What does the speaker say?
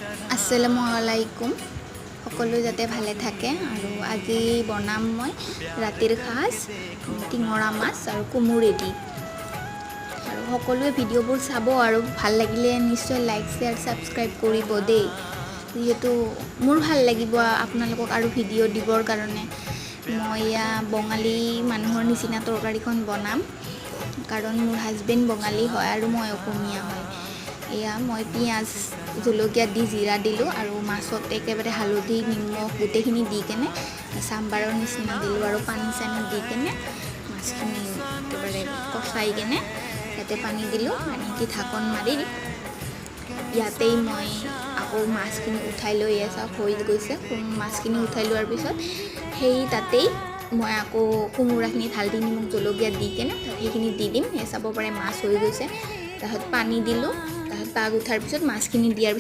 আসসালামু আলাইকুম সকলো যাতে ভালে থাকে আৰু আজি বনাম মই ৰাতিৰ খাজ টিঙৰা মাছ আৰু কোমোৰে দি আৰু সকলোৱে ভিডিঅ'বোৰ চাব আৰু ভাল লাগিলে নিশ্চয় লাইক শেয়াৰ সাবস্ক্ৰাইব কৰিব দেই যেহেতু মোৰ ভাল লাগিব আপোনালোকক আৰু ভিডিঅ' দিবৰ কাৰণে মই বঙালী মানুহৰ নিচিনা তৰকাৰীখন বনাম কাৰণ মোৰ হাজবেণ্ড বঙালী হয় আৰু মই অসমীয়া হয় এয়া মই পিয়াজ জলকীয়া দি জিৰা দিলোঁ আৰু মাছত একেবাৰে হালধি নিমখ গোটেইখিনি দি কেনে সাম্বাৰৰ নিচিনা দিলোঁ আৰু পানী চানি দি কেনে মাছখিনি একেবাৰে কষাই কেনে তাতে পানী দিলোঁ পানী দি ঢাকন মাৰি ইয়াতেই মই আকৌ মাছখিনি উঠাই লৈ চাওক হৈ গৈছে মাছখিনি উঠাই লোৱাৰ পিছত সেই তাতেই মই আকৌ কোমোৰাখিনি হালধি নিমখ জলকীয়া দি কেনে সেইখিনি দি দিম চাব পাৰে মাছ হৈ গৈছে তাৰপিছত পানী দিলোঁ তাৰপিছত পাগ উঠাৰ পিছত মাছখিনি দিয়াৰ